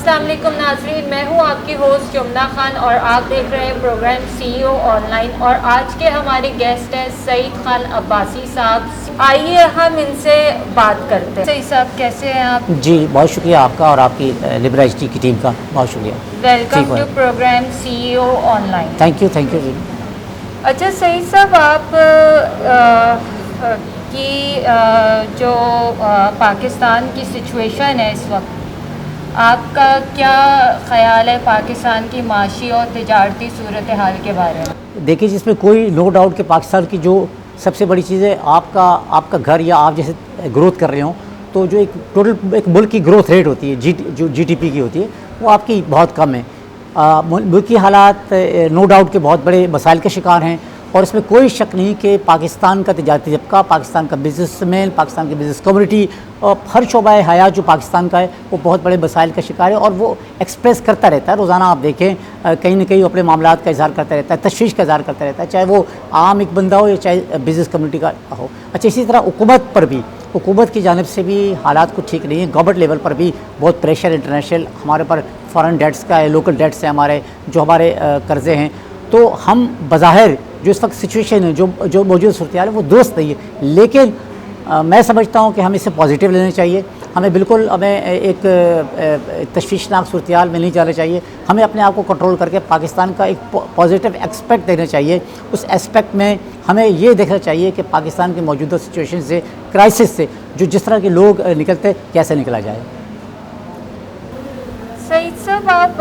अस्सलाम वालेकुम नाज़रीन, मैं हूँ आपकी होस्ट यमुना खान और आप देख रहे हैं प्रोग्राम सीईओ ऑनलाइन। और आज के हमारे गेस्ट हैं सईद खान अब्बासी साहब। आइए हम इनसे बात करते हैं। सईद साहब, कैसे हैं आप? जी, बहुत शुक्रिया आपका और आपकी लिबरा एचडी की टीम का बहुत शुक्रिया। Welcome to program CEO online. Thank you ji. अच्छा सईद साहब, आप जो पाकिस्तान की सिचुएशन है इस वक्त, आपका क्या ख़याल है पाकिस्तान की माशी और तिजारती सूरत हाल के बारे में? देखिए, जिसमें कोई नो डाउट कि पाकिस्तान की जो सबसे बड़ी चीज़ है, आपका घर या आप जैसे ग्रोथ कर रहे हो, तो जो एक टोटल एक मुल्क की ग्रोथ रेट होती है जो जीडीपी की होती है, वो आपकी बहुत कम है। मुल्क की हालात नो डाउट के बहुत बड़े मसाइल के शिकार हैं और इसमें कोई शक नहीं कि पाकिस्तान का तिजारती तबका, पाकिस्तान का बिजनेसमैन, पाकिस्तान की बिज़नेस कम्युनिटी और हर शोबा हयात जो पाकिस्तान का है वो बहुत बड़े मसाइल का शिकार है और वो एक्सप्रेस करता रहता है। रोज़ाना आप देखें कहीं ना कहीं अपने मामलात का इज़हार करता रहता है, तशवीश का इज़हार करता रहता है, चाहे वो आम एक बंदा हो या चाहे बिज़नेस कम्युनिटी का हो। अच्छा, इसी तरह हुकूमत पर भी, हुकूमत की जानिब से भी हालात कुछ ठीक नहीं है। गवर्नमेंट लेवल पर भी बहुत प्रेशर इंटरनेशनल हमारे पर फॉरेन डेट्स का है, लोकल डेट्स है, हमारे जो हमारे कर्ज़े हैं। तो हम बज़ाहिर जो इस वक्त सिचुएशन है, जो मौजूद सूरत हाल है, वो दुरुस्त नहीं है, लेकिन मैं समझता हूँ कि हमें इसे पॉजिटिव लेना चाहिए। हमें बिल्कुल एक तशवीशनाक सूरत हाल में नहीं जाना चाहिए। हमें अपने आप को कंट्रोल करके पाकिस्तान का एक पॉजिटिव एस्पेक्ट देना चाहिए। उस एस्पेक्ट में हमें ये देखना चाहिए कि पाकिस्तान की मौजूदा सिचुएशन से, क्राइसिस से जो जिस तरह के लोग निकलते, कैसे निकला जाए। सईद साहब,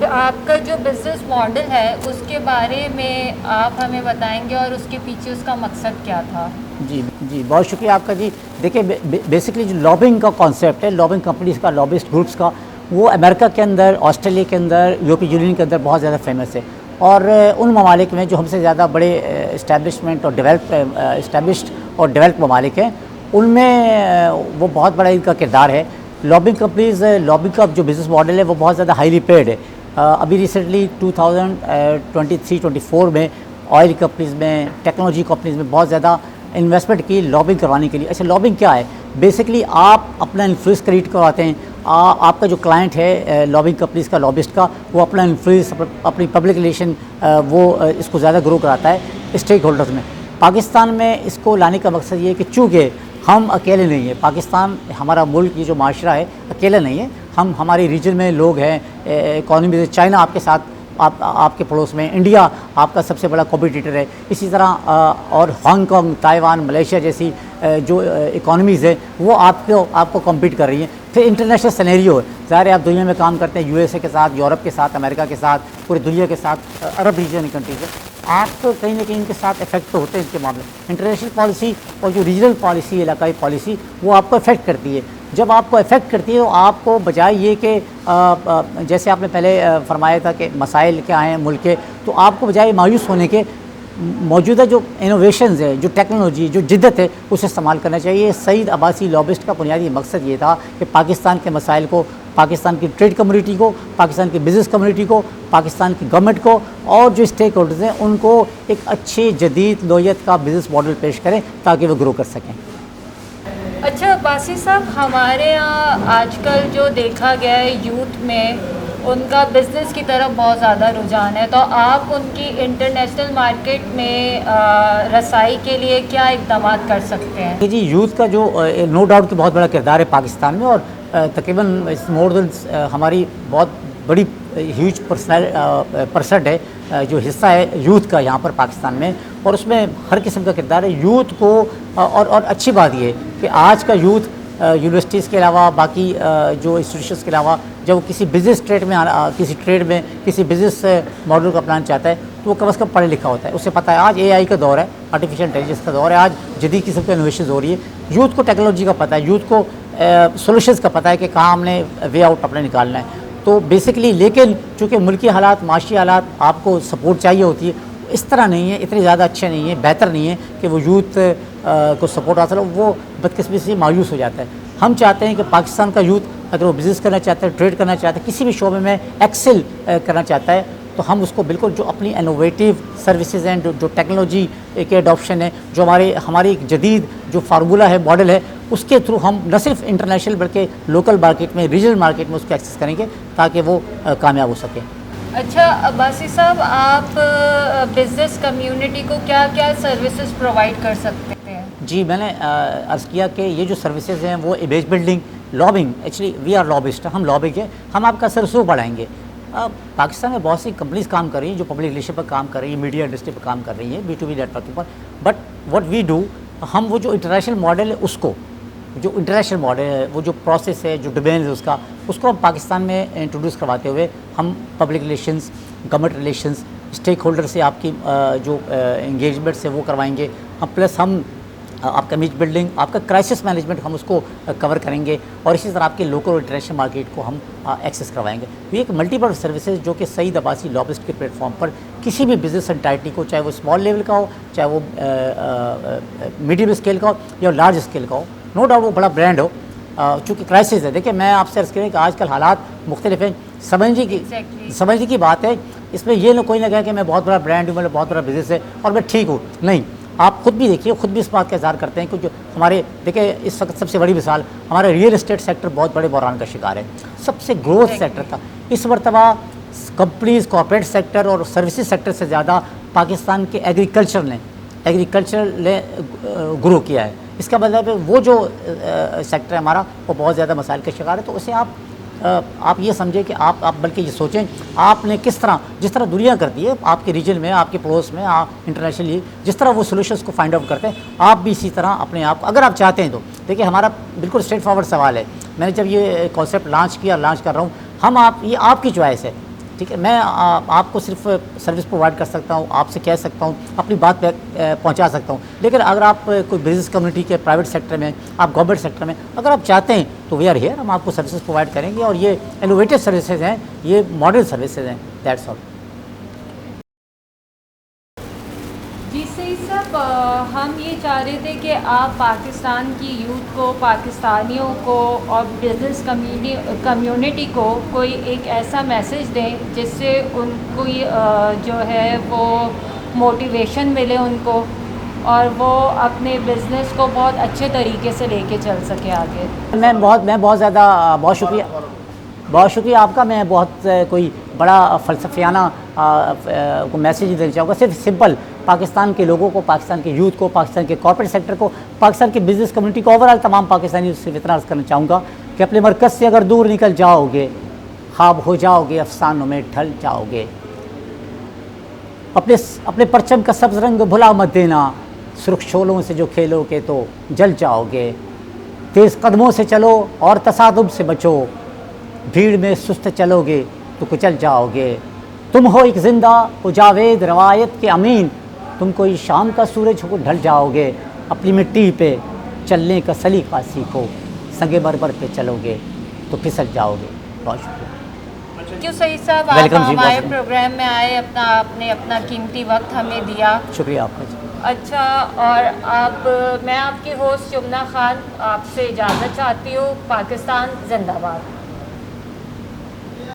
आपका जो बिज़नेस मॉडल है उसके बारे में आप हमें बताएंगे और उसके पीछे उसका मकसद क्या था? जी, बहुत शुक्रिया आपका जी। देखिए, बेसिकली जो लॉबिंग का कॉन्सेप्ट है, लॉबिंग कंपनीज़ का, लॉबिस्ट ग्रुप्स का, वो अमेरिका के अंदर, ऑस्ट्रेलिया के अंदर, यूरोपीय यूनियन के अंदर बहुत ज़्यादा फेमस है। और उन ममालिक में जो हमसे ज़्यादा बड़े इस्टेब्लिश्ड और डेवलप ममालिक हैं, उनमें वो बहुत बड़ा इनका किरदार है। लॉबिंग कंपनीज़, लॉबिंग का जो बिज़नेस मॉडल है वो बहुत ज़्यादा हाईली पेड है। अभी रिसेंटली 2023-24 में ऑयल कंपनीज़ में, टेक्नोलॉजी कंपनीज़ में बहुत ज़्यादा इन्वेस्टमेंट की लॉबिंग करवाने के लिए। अच्छा, लॉबिंग क्या है? बेसिकली आप अपना इन्फ्लुएंस क्रिएट करवाते हैं। आपका जो क्लाइंट है लॉबिंग कंपनीज़ का, लॉबिस्ट का, वो अपना इन्फ्लुएंस, अपनी पब्लिक रिलेशन, वो इसको ज़्यादा ग्रो कराता है स्टेक होल्डर्स में। पाकिस्तान में इसको लाने का मकसद ये है कि चूँकि हम अकेले नहीं हैं, पाकिस्तान हमारा मुल्क, ये जो माशरा है अकेला नहीं है। हमारे रीजन में लोग हैं, इकॉनमी से चाइना आपके साथ, आपके पड़ोस में, इंडिया आपका सबसे बड़ा कॉम्पिटिटर है। इसी तरह और हांगकांग, ताइवान, मलेशिया जैसी जो इकॉनमीज़ है वो आपको कॉम्पीट कर रही हैं। फिर इंटरनेशनल सिनेरियो है, ज़ाहिर है आप दुनिया में काम करते हैं, यूएसए के साथ, यूरोप के साथ, अमेरिका के साथ, पूरी दुनिया के साथ, अरब रीजन कंट्रीज है, आप तो कहीं ना कहीं इनके साथ इफेक्ट तो होते हैं इनके मामले। इंटरनेशनल पॉलिसी और जो रीजनल पॉलिसी, इलाकाई पॉलिसी, वो आपको इफेक्ट करती है। जब आपको इफेक्ट करती है तो आपको बजाय ये कि जैसे आपने पहले फरमाया था कि मसाइल क्या हैं मुल्क के, तो आपको बजाय मायूस होने के मौजूदा जो इनोवेशंस है, जो टेक्नोलॉजी, जो जिद्दत है, उसे इस्तेमाल करना चाहिए। सईद अब्बासी लॉबिस्ट का बुनियादी मकसद ये था कि पाकिस्तान के मसाइल को, पाकिस्तान की ट्रेड कम्युनिटी को, पाकिस्तान की बिज़नेस कम्युनिटी को, पाकिस्तान की गवर्नमेंट को और जो स्टेक होल्डर्स हैं उनको एक अच्छी जदीद नौयत का बिज़नेस मॉडल पेश करें ताकि वो ग्रो कर सकें। अच्छा अब्बासी साहब, हमारे यहाँ आजकल जो देखा गया है यूथ में उनका बिज़नेस की तरफ बहुत ज़्यादा रुझान है, तो आप उनकी इंटरनेशनल मार्केट में रसाई के लिए क्या इक़दाम कर सकते हैं? जी, यूथ का जो नो डाउट कि बहुत बड़ा किरदार है पाकिस्तान में और तकरीबन मोर देन हमारी बहुत बड़ी ह्यूज परसेंट है जो हिस्सा है यूथ का यहाँ पर पाकिस्तान में, और उसमें हर किस्म का किरदार है यूथ को। और अच्छी बात ये है कि आज का यूथ यूनिवर्सिटीज़ के अलावा, बाकी जो इंस्टीट्यूशंस के अलावा, जब वो किसी बिज़नेस ट्रेड में किसी ट्रेड में किसी बिज़नेस मॉडल का अपनाना चाहता है तो वो कम अज़ कम पढ़ा लिखा होता है। उसे पता है आज एआई का दौर है, आर्टिफिशियल इंटेलिजेंस का दौर है, आज जदीद किस्म की इनोवेशन हो रही है। यूथ को टेक्नोलॉजी का पता है, यूथ को सोल्यूशंस का पता है कि कहाँ हमने वे आउट अपने निकालना है। तो बेसिकली, लेकिन चूँकि मुल्की हालात, माशी हालात आपको सपोर्ट चाहिए होती है, इस तरह नहीं है, इतने ज़्यादा अच्छे नहीं है, बेहतर नहीं है कि वो यूथ को सपोर्ट हासिल हो, वो बदकिस्मती से मायूस हो जाता है। हम चाहते हैं कि पाकिस्तान का यूथ अगर वो बिज़नेस करना चाहता है, ट्रेड करना चाहता है, किसी भी शोबे में एक्सेल करना चाहता है, तो हम उसको बिल्कुल जो अपनी इनोवेटिव सर्विसेज हैं, जो टेक्नोलॉजी के अडॉप्शन है, जो हमारी एक जदीद जो फार्मूला है, मॉडल है, उसके थ्रू हम न सिर्फ इंटरनेशनल बल्कि लोकल मार्केट में, रीजनल मार्केट में उसको एक्सेस करेंगे ताकि वो कामयाब हो सके। अच्छा अब्बासी साहब, आप बिज़नेस कम्युनिटी को क्या क्या सर्विसेज प्रोवाइड कर सकते हैं? जी, मैंने अर्ज़ किया कि ये जो सर्विसेज हैं वो image building, lobbying, actually we are lobbyist, हम लॉबिंग है, हम आपका सरसों बढ़ाएंगे। पाकिस्तान में बहुत सी कंपनीज काम कर रही हैं जो पब्लिक रिलेशन पर काम कर रही हैं, मीडिया इंडस्ट्री पर काम कर रही हैं, B2B नेटवर्किंग पर, बट व्हाट वी डू, हम वो जो इंटरनेशनल मॉडल है उसको, जो इंटरनेशनल मॉडल है, वो जो प्रोसेस है, जो डोमेन है उसको हम पाकिस्तान में इंट्रोड्यूस करवाते हुए हम public relations, government relations, stakeholder से आपकी जो इंगेजमेंट से वो करवाएंगे हम, प्लस हम आपका इमेज बिल्डिंग, आपका क्राइसिस मैनेजमेंट हम उसको कवर करेंगे, और इसी तरह आपके लोकल और इंटरनेशनल मार्केट को हम एक्सेस करवाएंगे। तो ये एक मल्टीपल सर्विसेज जो कि सईद अब्बासी लॉबिस्ट के प्लेटफॉर्म पर किसी भी बिजनेस एंटाइटी को, चाहे वो स्मॉल लेवल का हो, चाहे वो मीडियम स्केल का हो या लार्ज स्केल का हो, नो डाउट वो बड़ा ब्रांड हो, चूँकि क्राइसिस है। देखिए, मैं आपसे अर्ज़ करें कि आजकल हालात मुख्तलिफ हैं, समझने की बात है। इसमें ये कोई ना कहे कि मैं बहुत बड़ा ब्रांड हूँ, मतलब बहुत बड़ा बिजनेस है और मैं ठीक हूँ, नहीं। आप खुद भी देखिए, खुद भी इस बात का इज़हार करते हैं कि जो हमारे, देखिए इस वक्त सबसे बड़ी मिसाल हमारा रियल एस्टेट सेक्टर बहुत बड़े बहरान का शिकार है, सबसे ग्रोथ सेक्टर था। इस मरतबा कंपनीज, कॉर्पोरेट सेक्टर और सर्विसेज सेक्टर से ज़्यादा पाकिस्तान के एग्रीकल्चर ने ग्रो किया है। इसका मतलब है वो जो सेक्टर है हमारा, वो बहुत ज़्यादा मसाइल का शिकार है। तो उसे आप ये समझें कि आप बल्कि ये सोचें आपने किस तरह, जिस तरह दुनिया करती है आपके रीजन में, आपके पड़ोस में, इंटरनेशनली जिस तरह वो सोल्यूशंस को फाइंड आउट करते हैं, आप भी इसी तरह अपने आप को, अगर आप चाहते हैं तो। देखिए, हमारा बिल्कुल स्ट्रेट फॉरवर्ड सवाल है। मैंने जब ये कॉन्सेप्ट लॉन्च कर रहा हूँ, ये आपकी चॉइस है, ठीक है। मैं आपको सिर्फ सर्विस प्रोवाइड कर सकता हूँ, आपसे कह सकता हूँ, अपनी बात पहुँचा सकता हूँ, लेकिन अगर आप कोई बिजनेस कम्युनिटी के प्राइवेट सेक्टर में, आप गवर्नमेंट सेक्टर में अगर आप चाहते हैं तो वी आर हियर, हम आपको सर्विसेज प्रोवाइड करेंगे, और ये इनोवेटिव सर्विसेज हैं, ये मॉडर्न सर्विसेज हैं, दैट्स ऑल। जी सही साहब, हम ये चाह रहे थे कि आप पाकिस्तान की यूथ को, पाकिस्तानियों को और बिज़नेस कम्युनिटी को कोई एक ऐसा मैसेज दें जिससे उनको जो है वो मोटिवेशन मिले उनको, और वो अपने बिज़नेस को बहुत अच्छे तरीके से लेके चल सके आगे। मैं बहुत ज़्यादा बहुत शुक्रिया आपका। मैं बहुत कोई बड़ा फ़लसफ़ियाना को मैसेज नहीं देना चाहूँगा, सिर्फ सिंपल पाकिस्तान के लोगों को, पाकिस्तान के यूथ को, पाकिस्तान के कॉर्पोरेट सेक्टर को, पाकिस्तान के बिज़नेस कम्युनिटी को, ओवरऑल तमाम पाकिस्तानी सिर्फ इतना अर्ज़ करना चाहूँगा कि अपने मरकज़ से अगर दूर निकल जाओगे, ख्वाब हो जाओगे, अफसानों में ढल जाओगे। अपने परचम का सब्ज़ रंग भुला मत देना, सुर्ख शोलों से जो खेलोगे तो जल जाओगे। तेज़ कदमों से चलो और तसादुम से बचो, भीड़ में सुस्त चलोगे तो कुचल जाओगे। तुम हो एक ज़िंदा हो जावेद रवायत के अमीन, तुम कोई शाम का सूरज हो ढल जाओगे। अपनी मिट्टी पे चलने का सलीका सीखो, संगे बरबर पे चलोगे तो फिसल जाओगे। बहुत शुक्रिया। क्यों सही साहब, आप हमारे प्रोग्राम में आए, आपने अपना कीमती वक्त हमें दिया, शुक्रिया आपका। अच्छा, और मैं आपकी होस्ट जुमना खान आपसे इजाज़त चाहती हूँ। पाकिस्तान जिंदाबाद।